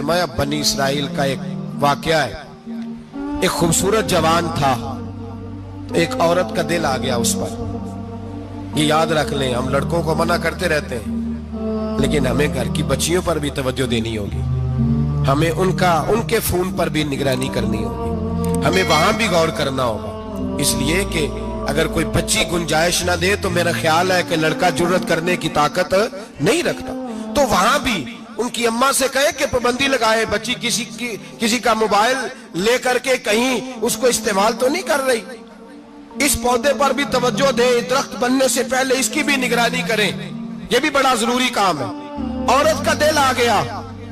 फरमाया बनी इसराइल का एक वाकया है। एक खूबसूरत जवान था, तो एक औरत का दिल आ गया उस पर। ये याद रख लें, हम लड़कों को मना करते रहते हैं, लेकिन हमें घर की बच्चियों पर भी तवज्जो देनी होगी, हमें उनके खून पर भी निगरानी करनी होगी, हमें वहां भी गौर करना होगा। इसलिए कि अगर कोई बच्ची गुंजाइश ना दे तो मेरा ख्याल है कि लड़का जुर्रत करने की ताकत नहीं रखता। तो वहां भी उनकी अम्मा से कहे कि पाबंदी लगाए, बच्ची किसी का मोबाइल लेकर के कहीं उसको इस्तेमाल तो नहीं कर रही, इस पौधे पर भी तवज्जो दे, दरख्त बनने से पहले इसकी भी निगरानी करें, यह भी बड़ा जरूरी काम है। औरत का दिल आ गया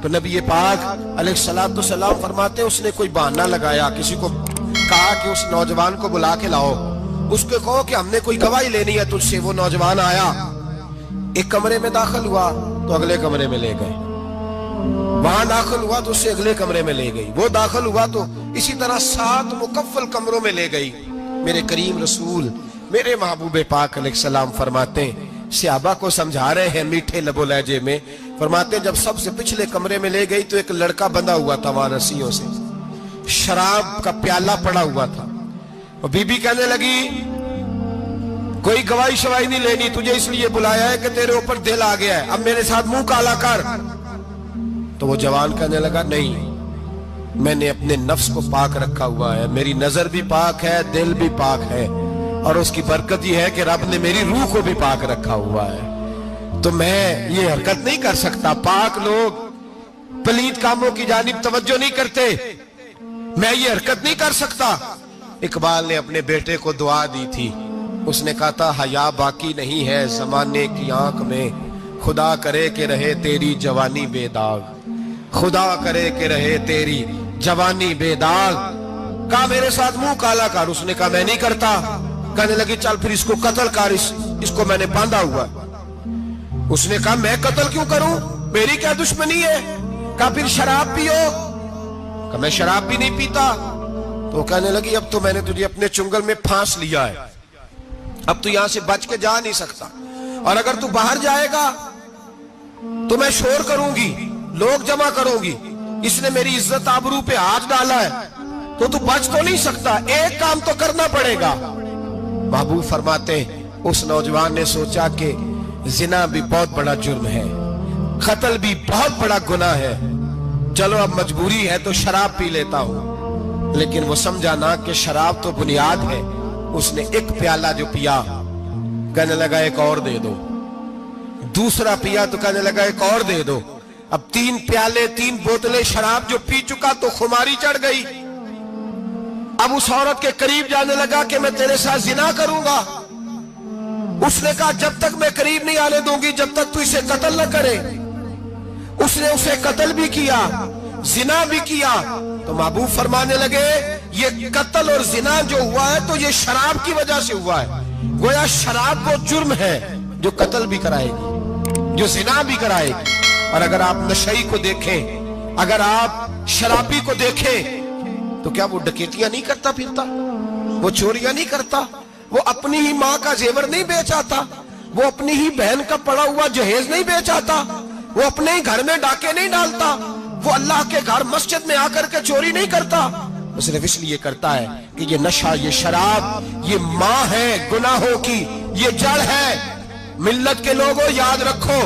तो नबी पाक अलैहिस्सलाम फरमाते उसने कोई बहाना लगाया, किसी को कहा कि उस नौजवान को बुला के लाओ, उसको कहो कि हमने कोई गवाही लेनी है तुझसे। वो नौजवान आया, एक कमरे में दाखिल हुआ तो अगले कमरे में ले गए, वहां दाखिल हुआ तो उससे अगले कमरे में ले गई, वो दाखिल हुआ तो इसी तरह 7 मुकफ्फल कमरों में ले गई। मेरे करीम रसूल मेरे महबूब पाक अलैहिस्सलाम फरमाते सहाबा को समझा रहे हैं मीठे लबो लहजे में, फरमाते जब सबसे पिछले कमरे में ले गई तो एक लड़का बंधा हुआ था वहां रस्सियों से, शराब का प्याला पड़ा हुआ था। और बीबी कहने लगी कोई गवाही शवाही नहीं लेनी, तुझे इसलिए बुलाया है कि तेरे ऊपर दिल आ गया है, अब मेरे साथ मुंह काला कर। तो वो जवान कहने लगा नहीं, मैंने अपने नफ्स को पाक रखा हुआ है, मेरी नजर भी पाक है, दिल भी पाक है, और उसकी बरकत ये है कि रब ने मेरी रूह को भी पाक रखा हुआ है, तो मैं ये हरकत नहीं कर सकता। पाक लोग पलीत कामों की जानिब तवज्जो नहीं करते, मैं ये हरकत नहीं कर सकता। इकबाल ने अपने बेटे को दुआ दी थी, उसने कहा था हया बाकी नहीं है जमाने की आंख में, खुदा करे कि रहे तेरी जवानी बेदाग, खुदा करे कि रहे तेरी जवानी बेदाग। कहा मेरे साथ मुंह काला कर, उसने कहा मैं नहीं करता। कहने लगी चल फिर इसको कत्ल कर, इसको मैंने बांधा हुआ। उसने कहा मैं कत्ल क्यों करूं, मेरी क्या दुश्मनी है। कहा फिर शराब पियो, कहा मैं शराब भी नहीं पीता। तो कहने लगी अब तो मैंने तुझे अपने चुंगल में फांस लिया है, अब तू यहां से बच के जा नहीं सकता, और अगर तू बाहर जाएगा तो मैं शोर करूंगी, लोग जमा करूंगी, इसने मेरी इज्जत आबरू पे हाथ डाला है, तो तू बच तो नहीं सकता, एक काम तो करना पड़ेगा। महबूब फरमाते उस नौजवान ने सोचा कि जिना भी बहुत बड़ा जुर्म है, कत्ल भी बहुत बड़ा गुनाह है, चलो अब मजबूरी है तो शराब पी लेता हूं। लेकिन वो समझा ना कि शराब तो बुनियाद है। उसने एक प्याला जो पिया, कहने लगा एक और दे दो, दूसरा पिया तो कहने लगा एक और दे दो। अब 3 प्याले 3 बोतलें शराब जो पी चुका तो खुमारी चढ़ गई। अब उस औरत के करीब जाने लगा कि मैं तेरे साथ जिना करूंगा। उसने कहा जब तक मैं करीब नहीं आने दूंगी जब तक तू इसे कत्ल न करे। उसने उसे कत्ल भी किया, जिना भी किया। तो महबूब फरमाने लगे ये कत्ल और जिना जो हुआ है तो ये शराब की वजह से हुआ है। गोया शराब वो जुर्म है जो कत्ल भी कराएगी, जो जिना भी कराएगी। और अगर आप नशई को देखें, अगर आप शराबी को देखें, तो क्या वो डकैतियां नहीं करता फिरता, वो चोरियां नहीं करता, वो अपनी ही माँ का जेवर नहीं बेच आता, वो अपनी ही बहन का पड़ा हुआ जहेज नहीं बेच आता, वो अपने ही घर में डाके नहीं डालता, वो अल्लाह के घर मस्जिद में आकर के चोरी नहीं करता। वो सिर्फ इसलिए करता है कि ये नशा, ये शराब, ये माँ है गुनाहों की, ये जड़ है। मिल्लत के लोगों याद रखो,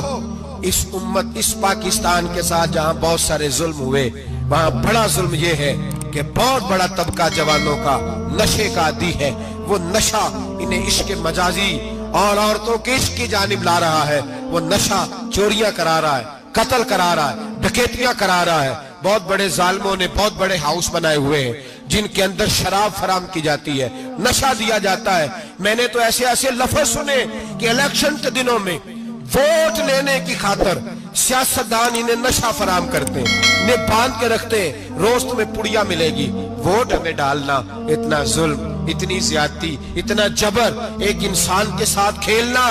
इस उम्मत, इस पाकिस्तान के साथ जहां बहुत सारे जुल्म हुए, वहां बड़ा जुल्म ये है कि बहुत बड़ा तबका जवानों का नशे का आदी है। वो नशा इन्हें इश्क मजाजी और औरतों के इश्क की जानिब ला रहा है। वो नशा चोरियां करा रहा है, कत्ल करा रहा है, डकैतियां करा रहा है। बहुत बड़े जालिमों ने बहुत बड़े हाउस बनाए हुए हैं जिनके अंदर शराब फराम की जाती है, नशा दिया जाता है। मैंने तो ऐसे ऐसे लफ्ज सुने कि इलेक्शन के दिनों में वोट लेने की खातर सियासतदान इन्हें नशा फराम करते हैं, इन्हें बांध के रखते हैं, रोज तुम्हें पुड़िया मिलेगी, वोट हमें डालना। इतना जुल्म, इतनी ज्यादती, इतना जबर, एक इंसान के साथ खेलना।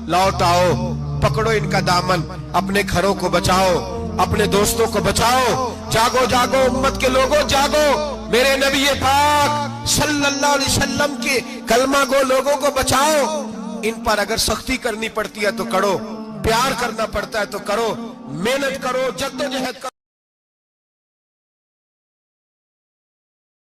लौट आओ, पकड़ो इनका दामन, अपने घरों को बचाओ, अपने दोस्तों को बचाओ। जागो जागो उम्मत के लोगों, जागो। मेरे नबी पाक सल्लल्लाहु अलैहि वसल्लम के कलमा गो लोगों को बचाओ। इन पर अगर सख्ती करनी पड़ती है तो करो, प्यार करना पड़ता है तो करो, मेहनत करो, जद्दोजहद करो।